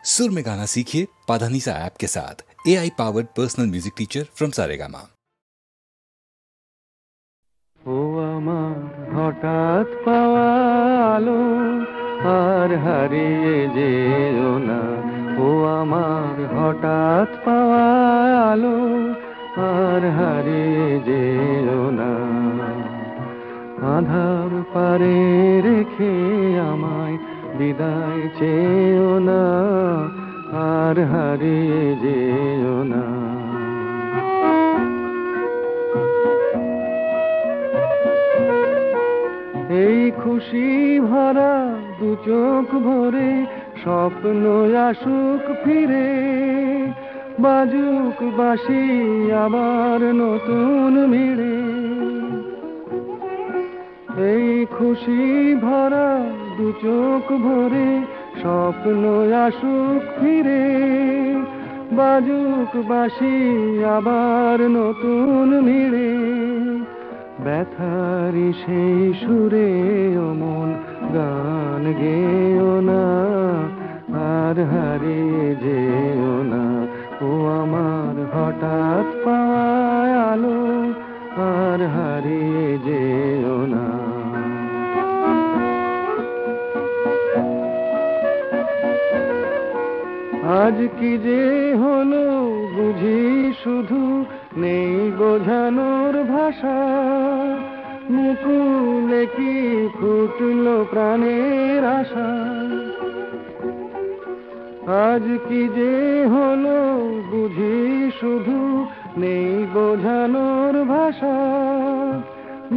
सुर में गाना सीखिए पाधानीसा ऐप के साथ। AI powered personal music teacher from Saregama. ও আমার হঠাৎ পাওয়া আলো আর হারিয়ে যেও না, ও আমার হঠাৎ পাওয়া আলো আর হারিয়ে যেও না। আধার পারে রেখে আমায় বিদায় চেও না, আর হারিয়ে যেও না। এই খুশি ভরা দু চোখ ভরে স্বপ্ন আসুক ফিরে, বাজুক বাঁশি আবার নতুন মিড়ে। এই খুশি ভরা দু চোখ ভরে স্বপ্ন আসুক ফিরে, বাজুক বাঁশি আবার নতুন মিড়ে। ব্যথারি সেই সুরে ও মন গান গেও না, আর হারিয়ে যেও না, ও আমার হঠাৎ পাওয়া আলো আর হারিয়ে যেও না। আজ কি যে হলো বুঝি শুধু নেই বোঝানোর ভাষা, মুকুলে কি ফুটলো প্রাণের আশা। আজ কি যে হলো বুঝি শুধু নেই বোঝানোর ভাষা,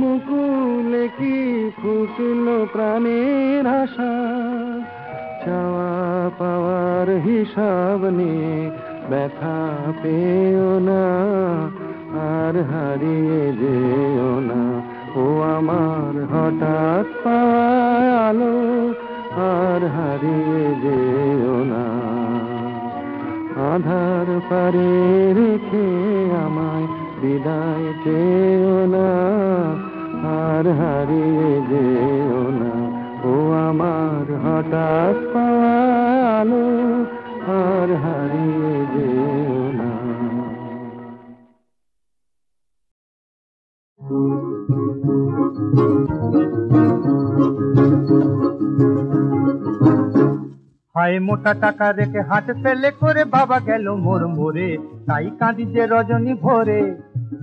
মুকুলে কি ফুটলো প্রাণের আশা। চাওয়া পাওয়ার হিসাব নিয়ে ব্যথা পেও না, আর হারিয়ে যেও না, ও আমার হঠাৎ পাওয়া আলো আর হারিয়ে যেও না। আধার পারে রেখে আমায় বিদায় চেও না, আর হারিয়ে যেও না, ও আমার হঠাৎ পাওয়া আলো আর হারিয়ে যেও না। হায় মোটা টাকা রেখে হাট ফেলে করে বাবা গেল মোর মোরে, তাই কাঁদি যে রজনী ভোরে।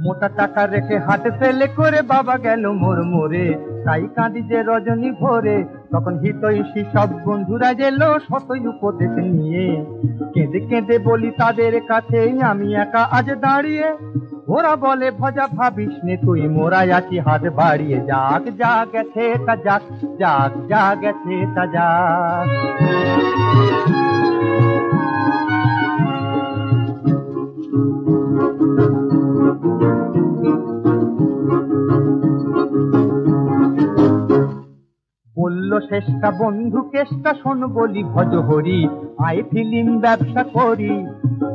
মোটা টাকা রেখে হাট ফেলে করে বাবা গেল মোর মোরে, তাই কাঁদি যে রজনী ভোরে। তখন হিতৈষী সব বন্ধুরা গেল শতই উপদেশ নিয়ে, কেঁদে কেঁদে বলি তাদের কাছে আমি একা আজ দাঁড়িয়ে। ওরা বলে ভজা ভাবিস নে তুই, মোরা আছি হাত বাড়িয়ে। যাক যা গেছে তা যাক, যাক যা গেছে তা যাক। বলল শেষটা বন্ধু কেষ্টা শোন বলি ভজহরি, আয় ফিল্ম ব্যবসা করি।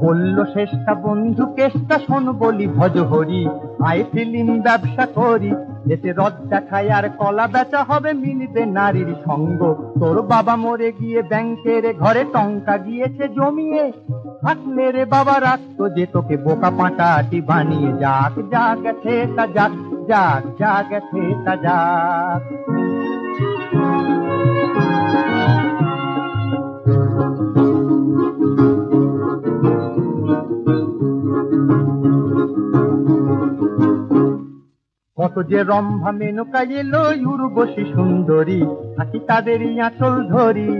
বলল শেষটা বন্ধু কেষ্টা শোন বলি ভজহরি, আয় ফিল্ম ব্যবসা করি। এতে রদ দেখায় আর কলা বেচা হবে, মিলবে নারীর সঙ্গ। তোর বাবা মরে গিয়ে ব্যাংকের ঘরে টঙ্কা গিয়েছে জমিয়ে, থাকলে রে বাবা রাখতো যে তোকে বোকা পাঁটাটি বানিয়ে। যাক যা গেছে তা যাক, যাক যা গেছে তা যাক। কত যে রম্ভা মেনকা এলো উর্বশী সুন্দরী, থাকি তাদেরই আঁচল ধরি।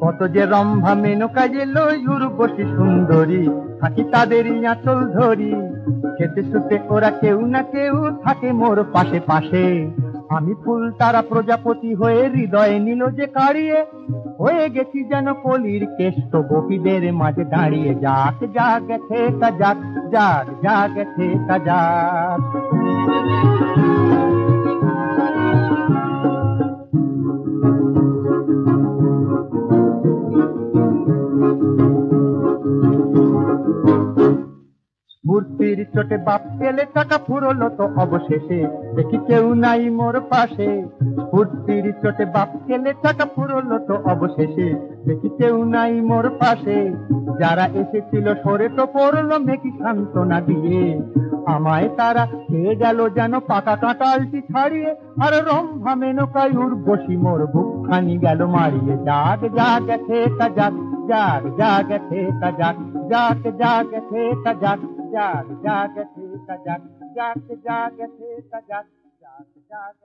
কত যে রম্ভা মেনকা এলো উর্বশী সুন্দরী, থাকি তাদেরই আঁচল ধরি। খেতে শুতে ওরা কেউ না কেউ থাকে মোর পাশে পাশে। আমি ফুল তারা প্রজাপতি হয়ে হৃদয়ে নিল যে কাড়িয়ে, হয়ে গেছি যেন কলির কেষ্ট গোপীদের মাঝে দাঁড়িয়ে। যাক যা গেছে তা যাক, যাক যা গেছে তা যাক। স্ফূর্তির চোটে বাপ গেলে টাকা ফুরলো তো অবশেষে, দেখি কেউ নাই মোর পাশে। স্ফূর্তির চোটে বাপ গেলে টাকা ফুরলো তো অবশেষে, দেখি কেউ নাই মোর পাশে। যারা এসেছিল সরে তো পড়লো মেকি সান্ত্বনা দিয়ে, আমায় তারা খেয়ে গেল যেন পাকা কাঁটালটি ছাড়িয়ে। আর রম্ভা মেনকায় উর্বশী মোর বুকখানি গেল মারিয়ে। জাগ জাগ থেকা জাগ, জাগ জাগ থেকা জাগ, জাগ জাগ থেকা জাগ, জাগ জাগ থেকা জাগ, জাগ জাগ থেকা জাগ, জাগ জাগ।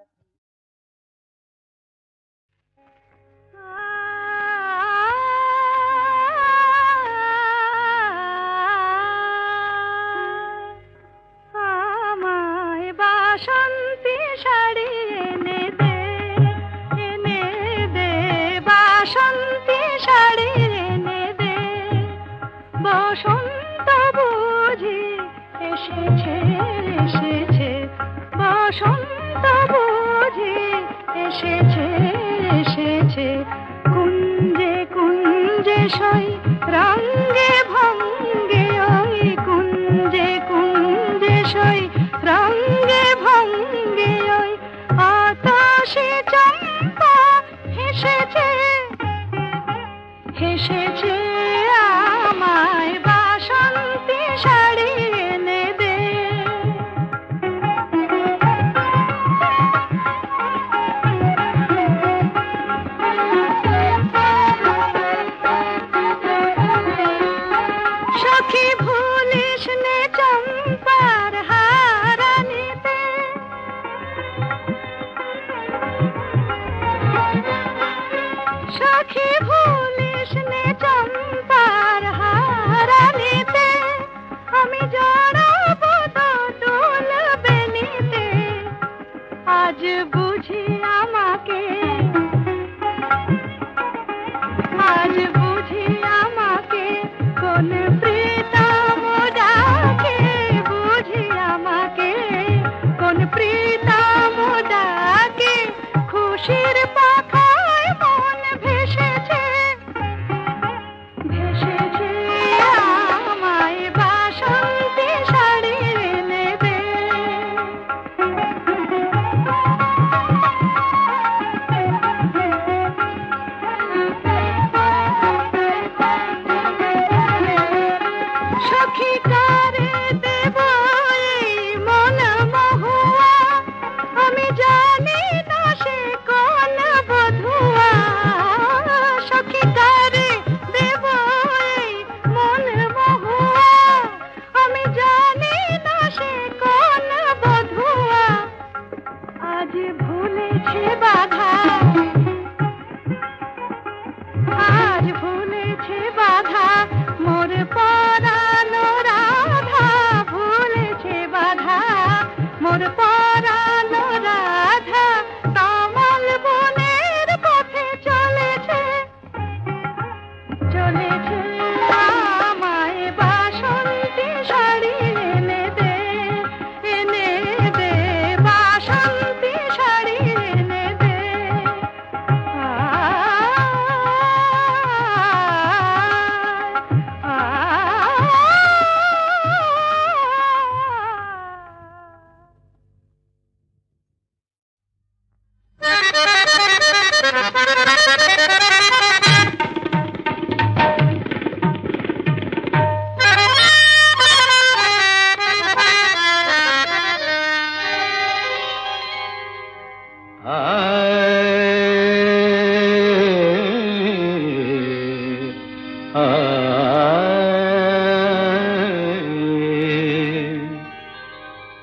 আমায় বাসন্তী শাড়ি এনে দে বাসন্তী শাড়ি এনে দে। বসন্ত বুঝি এসেছে এসেছে, বসন্ত বুঝি এসেছে এসেছে। কুঞ্জে কুঞ্জে সই রঙ্গে ভঙ্গে, ওই কুঞ্জে কুঞ্জে সই রঙ্গে ভঙ্গে। ওই আকাশে চম্পা হেসেছে হেসেছে, আমায় বাসন্তী শাড়ি এনে দে। সখী ভুলিস নে চম্পার হারানিতে, সখী ভুলিস নে চম্পার হারানিতে। আমি জড়াবো তো তুলবে নিতে, আজ বুঝি আমাকে, আজ বুঝি আমাকে কোন প্রীতম ডাকে, বুঝি আমাকে কোন প্রীতম ডাকে। খুশির পাখায় মন ভেসেছে ভেসেছে, আমায় বাসন্তী শাড়ি এনে দে। সখী কারে দেব এই মন মহুয়া, আমি জানি না সে কোন বধুয়া। সখী কারে দেব এই মন মহুয়া, আমি জানি না সে কোন বধুয়া। আজ ভুলেছে বাধা, আজ ভুলেছে বাধা মোর পরানো রাধা, ভুলেছে বাধা মোর পরানো রাধা। কমল বনের পথে চলেছে চলেছে, আমায় বাসন্তী শাড়ি এনে দে এনে দে, বাসন্তী শাড়ি এনে দে।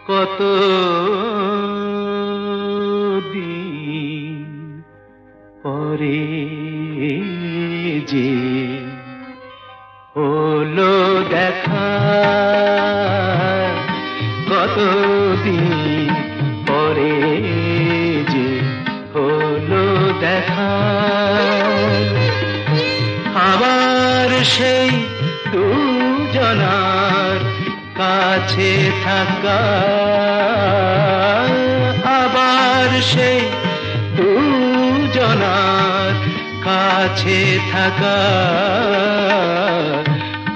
কত দিন পরে যে হলো দেখা, কতদিন পরে যে হলো দেখা। আবার সেই দুজনার কাছে থাকা, আবার সেই দুজনার কাছে থাকা।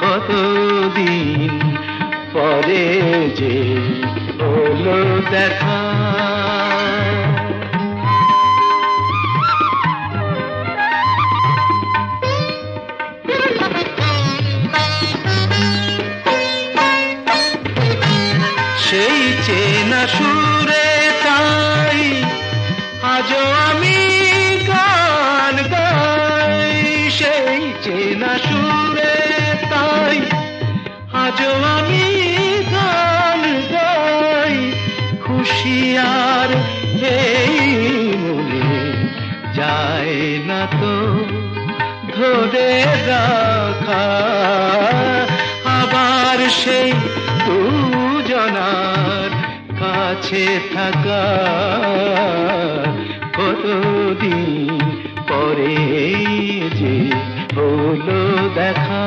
কতদিন পরে দেখা। সেই চেনা সুরে তাই আজও আমি গান গাই, সেই চেনা সুরে তাই আজও আমি গান গাই। খুশি আর এই মনে যায় না তো ধরে রাখা, আবার সেই দুজনার কাছে থাকা। কতদিন পরে যে হলো দেখা।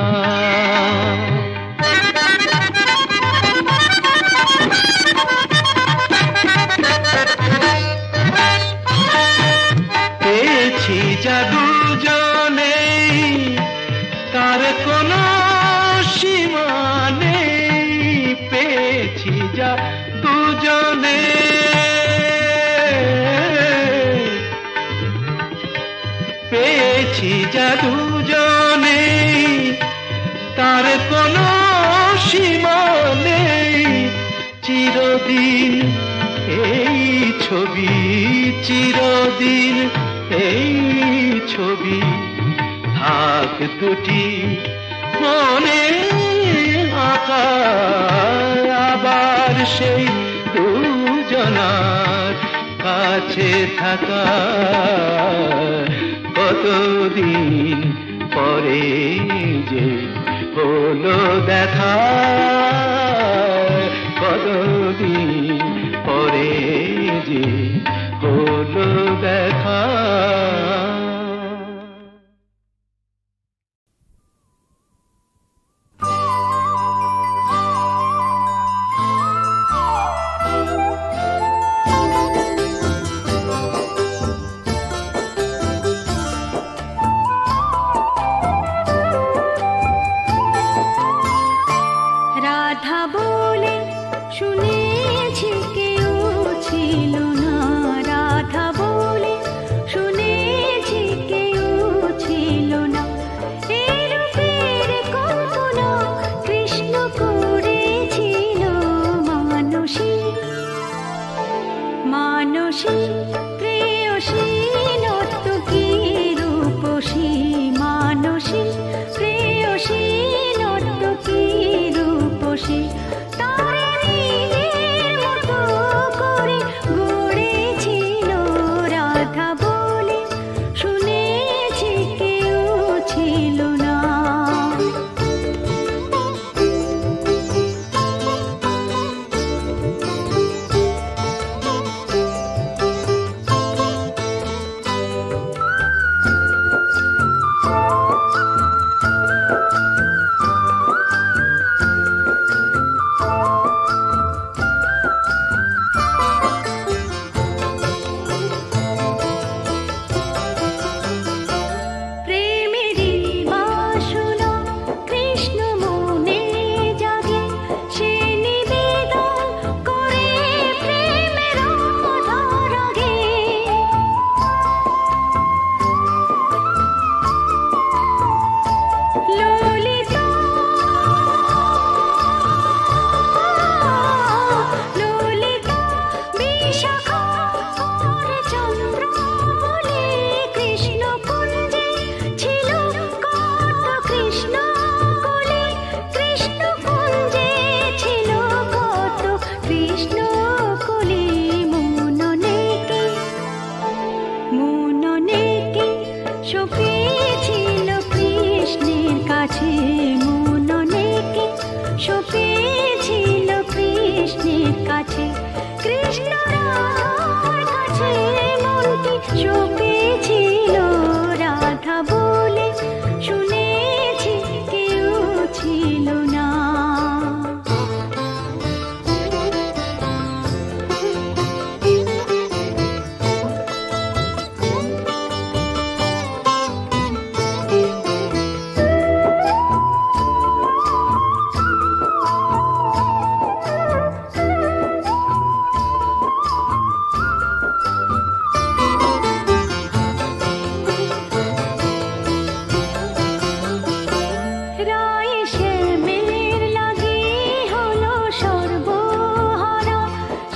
পেয়েছি যা দুজনে তার কোনো সীমা নেই, পেয়েছি যা দুজনে, পেয়েছি যা দুজনে তার কোনো সীমা নেই। চিরদিন এই ছবি, চিরদিন এই ছবি থাক দুটি মনে আঁকা। আবার সেই দুজনার কাছে থাকা। কতদিন পরে যে হলো দেখা, কতদিন পরে যে হলো দেখা। রাধা বলে শুনেছি কেউ ছিল না, রাধা বলে শুনেছি কেউ ছিল না। এই রূপের কল্পনা কৃষ্ণ করেছিল মানসী, মানসী প্রেয়সী নর্তকী রূপসী, মানসী প্রেয়সী নর্তকী রূপসী। তারে নিজের মতো করে গড়েছিল রাধা বলে শুনেছি কেউ ছিল না। তাই শ্যামের লাগি হলো সর্বহারা,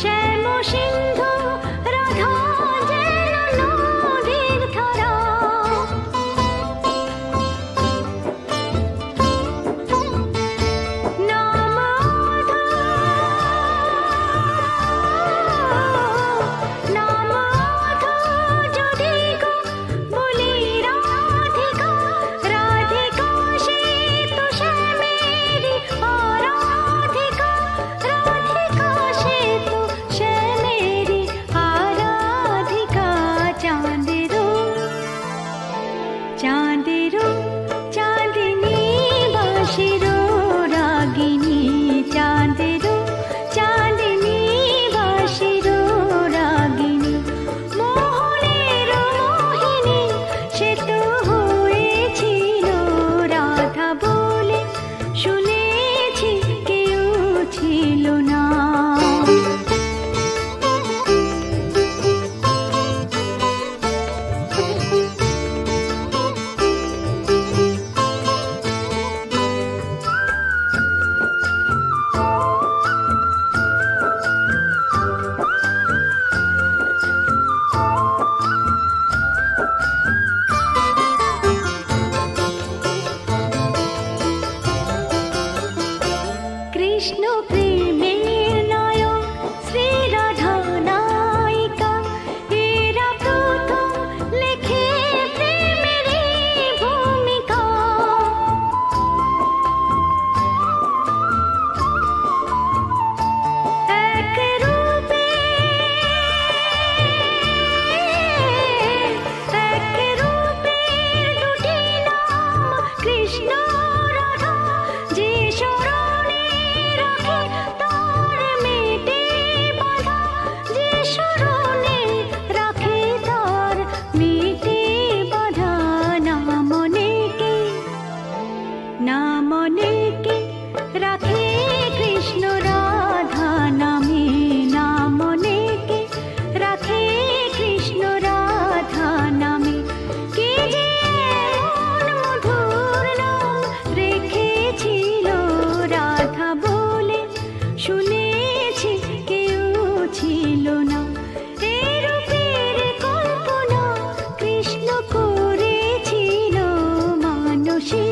শ্যাম সিন্ধু রাধা যেন নদীর ধারা। চাঁদেরও চাঁদিনী বাঁশিরও রাগিনী, চাঁদেরও চাঁদিনী বাঁশিরও রাগিনী, মোহনেরও মোহিনী সে তো হয়েছিল রাধা বলে শুনেছি কেউ ছিল না। কৃষ্ণ প্রেমের নায়ক শ্রী রাধা নায়িকা, এরা প্রথম লেখে প্রেমেরই ভূমিকা। এক রূপে দুটি নাম কৃষ্ণ রাধা, যে শরণে রাখে তার মেটে বাধা, যে শরণে রাখে তার মেটে বাধা। না মনে কে রাখে কৃষ্ণ রাধা নামে, না মনে কে রাখে কৃষ্ণ রাধা নামে। কে যে এমন মধুর নাম রেখেছিল রাধা বলে শুনেছি কেউ ছিল না। এ রূপের কল্পনা কৃষ্ণ করেছিল মানসী,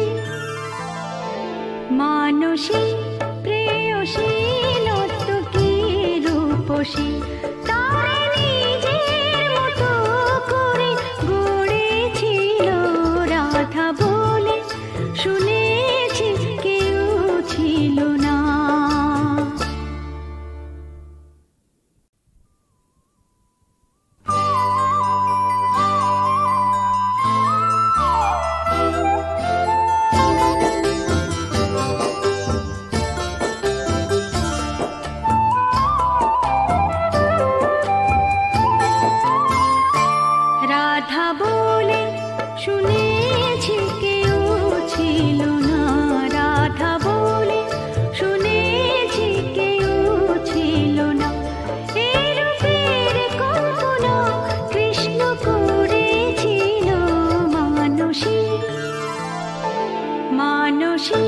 মানসী প্রেয়সী নর্তকী রূপসী, তার নিজের মতো করে গড়েছিল রাধা বলে শুনেছি কেউ ছিল না। রাধা বলে শুনেছি কেউ ছিল না, রাধা বলে শুনেছি কেউ ছিল না। এ রূপের কল্পনা কৃষ্ণ করেছিল মানসী, মানসী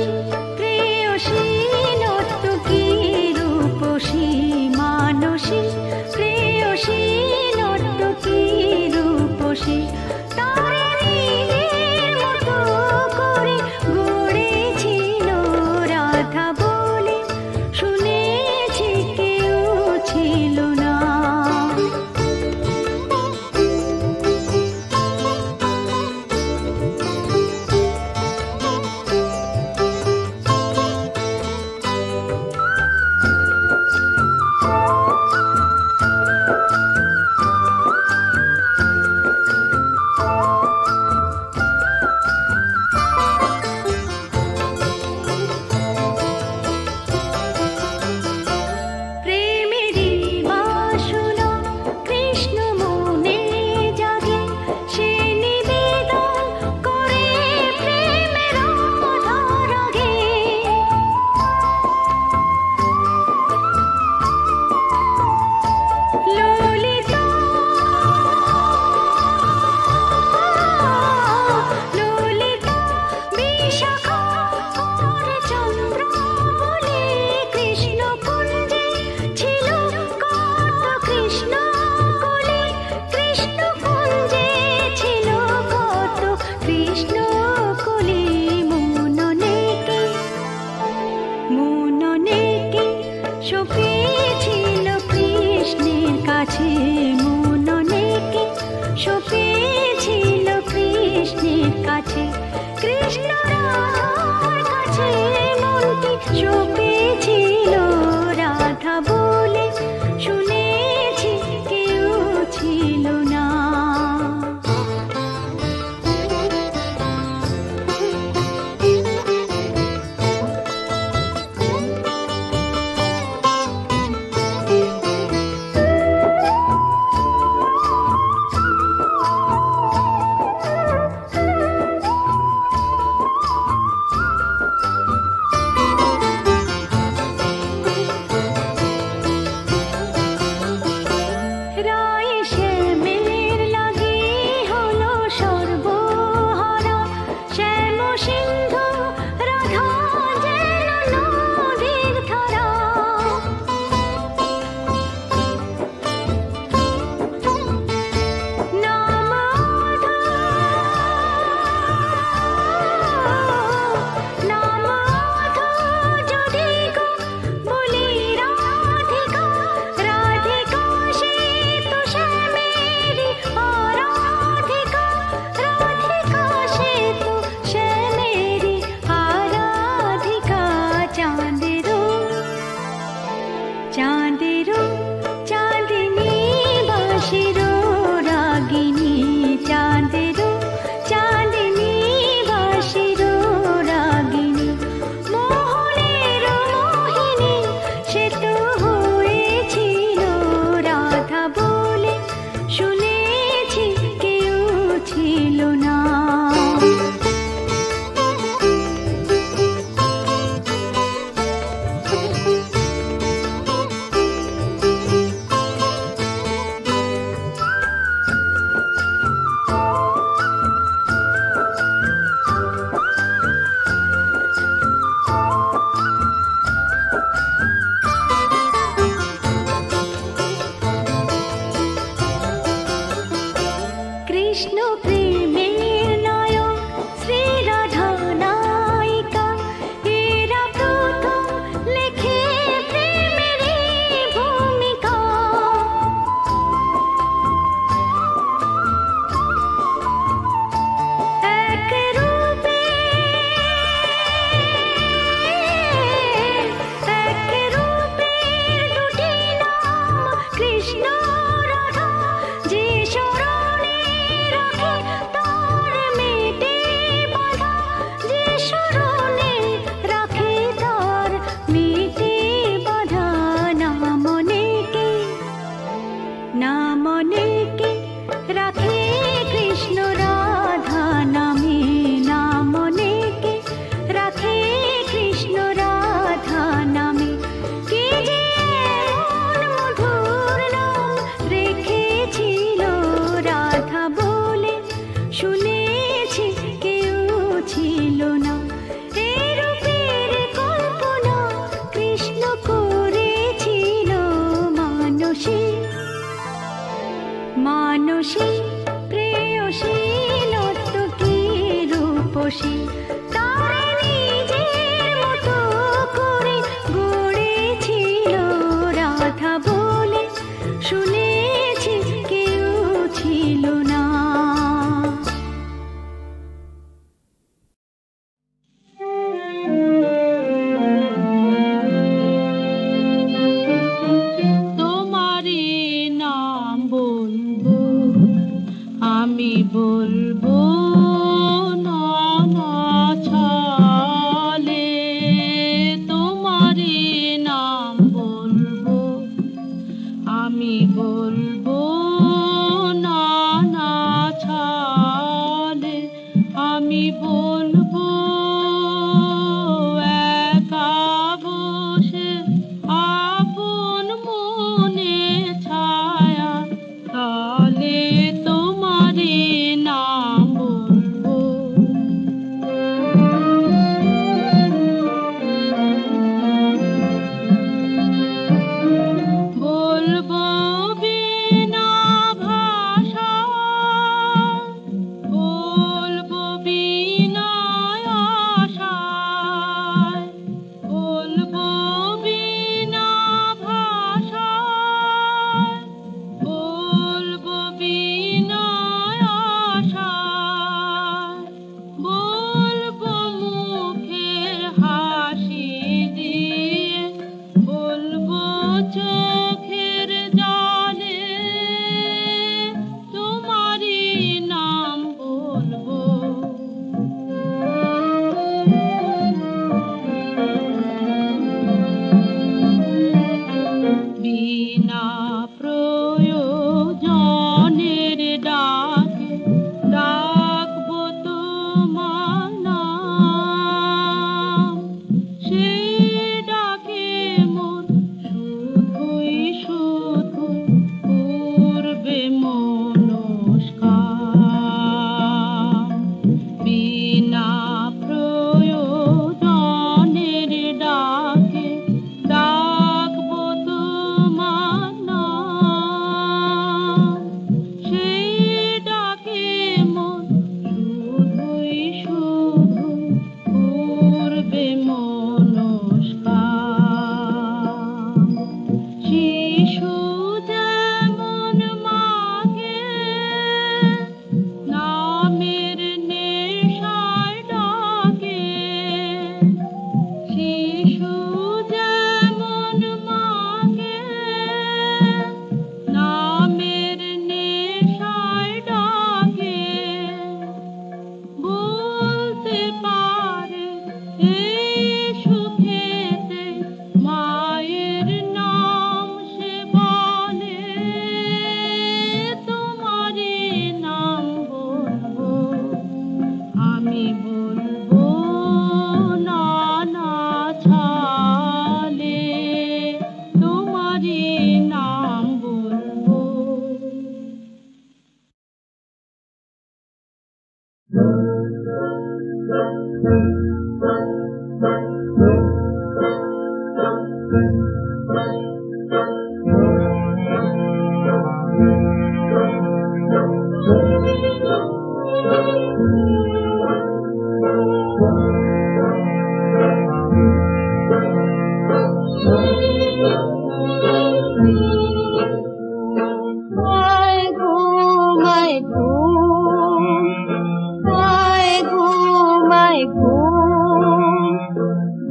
প্রেয়সী নর্তকী রূপসী, মানসী প্রেয়সী নর্তকী রূপসী, তার নিজের মতো করে গড়েছিল রাধা বলে শুনেছি কেউ ছিল না।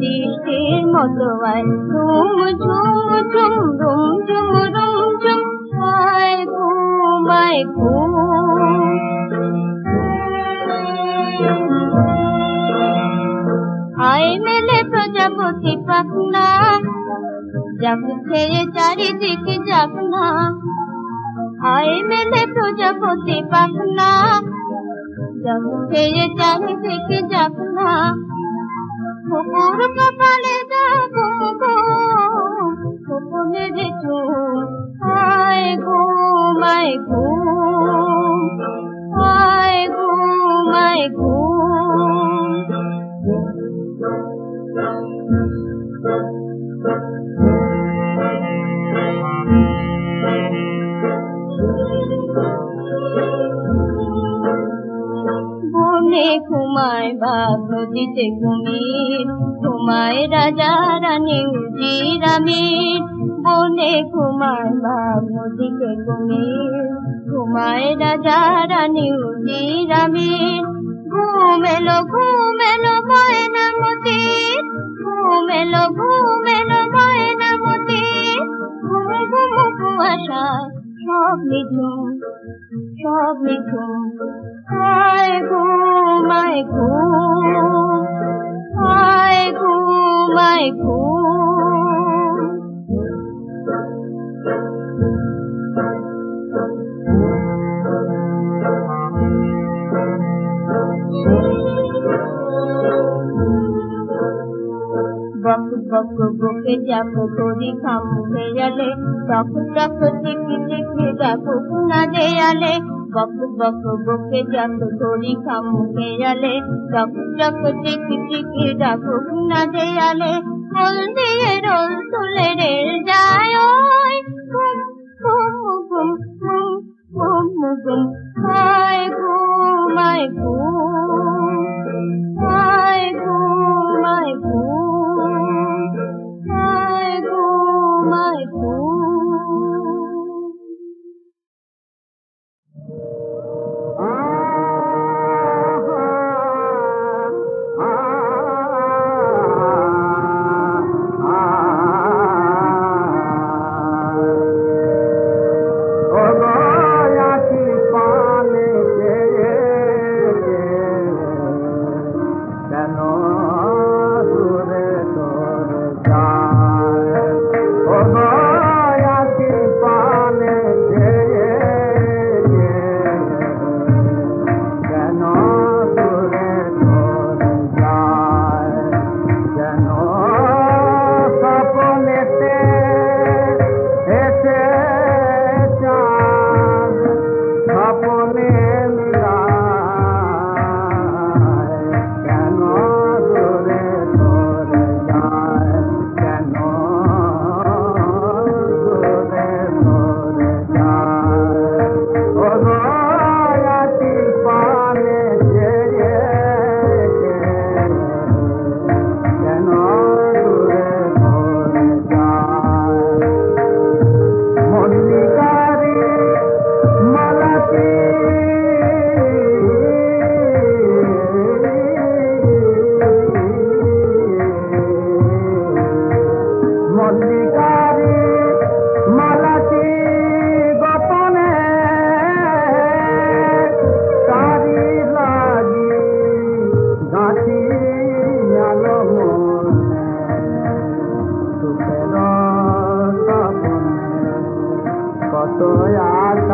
বৃষ্টির মতো আয় ঝুম ঝুম ঝুম রুম ঝুম রুম ঝুম আয় ঘুম আয় মেলে প্রজাপতি পাখনা যাক ছেড়ে চারিদিকে যাক না আয় মেলে প্রজাপতি পাখনা যাক ছেড়ে চারিদিকে যাক না কুকুর কপালে যাবো কুকুরের চুল আয় ঘুম আয় ঘুম আয় ঘুম আয় ঘুম বনে ঘুমায় বাঘ নদীতে কুমির ঘুমায় রাজা রানী উজিরামির বনে ঘুমায় বাঘ নদীতে কুমির ঘুমায় রাজা রানী উজিরামির ঘুমেলো ময়নামতি ঘুমেলো ময়নামতি ঘুম ঘুম কুয়াশায় সব নিঝুম আয় ঘুম আয় ঘুম আয় ঘুম আয় ঘুম বক বক বকে যাব করি খাম খেয়ালে টক টক টিকি টিকি ডাকো না দেয়ালে বক বক বকে যাব করি খাম খেয়ালে টক টক টিকি টিকি ডাকো না দেয়ালে রোল দিয়ে রোল তুলে রেল যায় ওই ঘুম ঘুম ঘুম ঘুম ঘুম ঘুম আয় ঘুম আয় ঘুম আয় ঘুম আয় ঘুম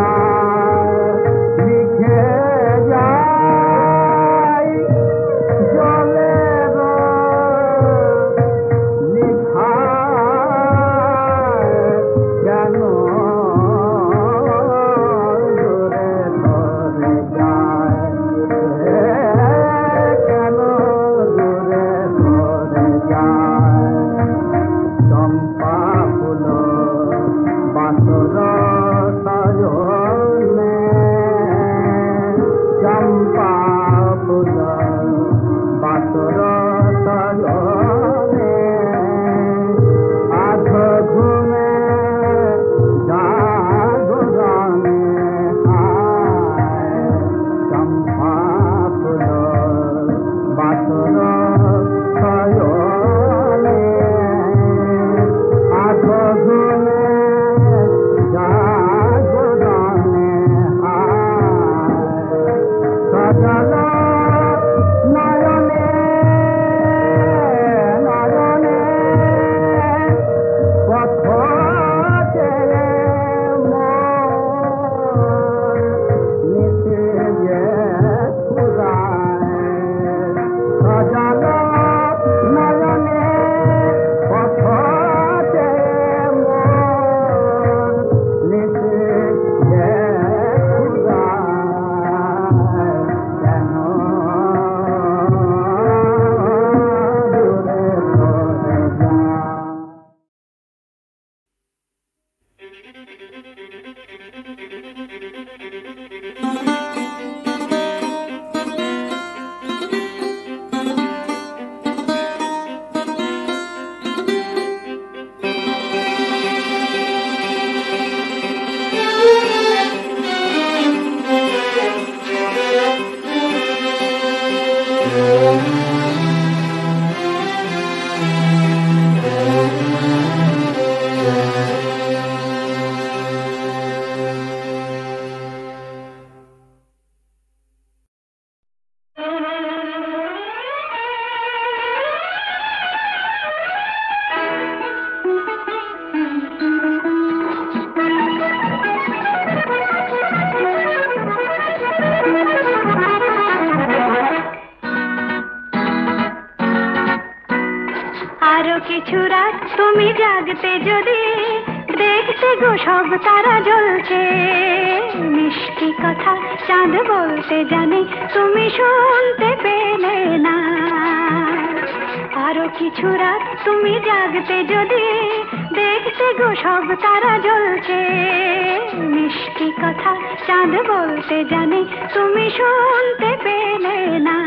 Bye. আরো কিছু রাত তুমি জাগতে যদি দেখতে গো সব তারা জ্বলছে, মিষ্টি কথা চাঁদ বলতে জানে তুমি শুনতে পেলে না। আরো কিছু রাত তুমি জাগতে যদি দেখতে গো সব তারা জ্বলছে, মিষ্টি কথা চাঁদ বলতে জানে তুমি শুনতে পেলে না।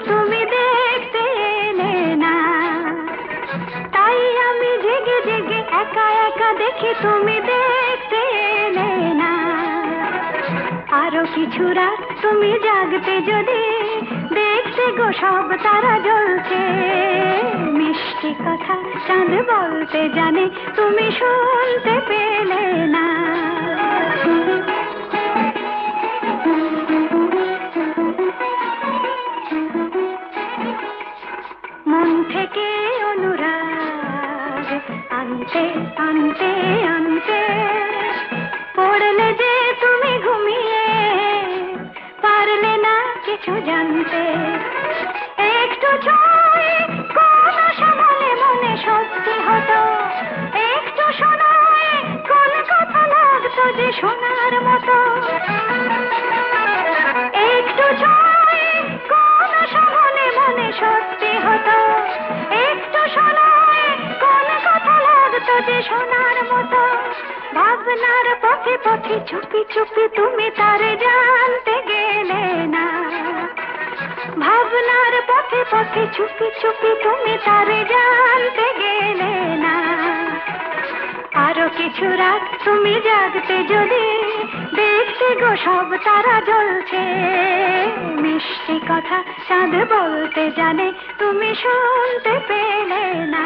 তুমি দেখতে এলে না, তাই আমি জেগে জেগে একা একা দেখি তুমি দেখতে এলে না। আরো কিছু রাত তুমি জাগতে যদি দেখতে গো সব তারা জ্বলছে, মিষ্টি কথা চাঁদ বলতে জানে তুমি শুনতে পেলে না। মন থেকে অনুরাগ আনতে আনতে আনতে পড়লে যে তুমি ঘুমিয়ে, পারলে না কিছু জানতে। একটু ছয় কোন সামলে মনে সত্যি হতো, একটু শোনায় কোন কথা লাগতো যে শোনার মতো। একটু ছয় কোন সামলে মনে সত্যি হতো, একটু শোনায় কোন কথা লাগতো যে শোনার মতো। ভাবনার পথে পথে চুপি চুপি তুমি তারে জানতে গেলে না, ভাবনার পথে পথে চুপি চুপি তুমি তারে জানতে গেলে না। আরো কিছু রাত তুমি জাগতে যদি দেখতে গো সব তারা জ্বলছে, মিষ্টি কথা চাঁদ বলতে জানে তুমি শুনতে পেলে না।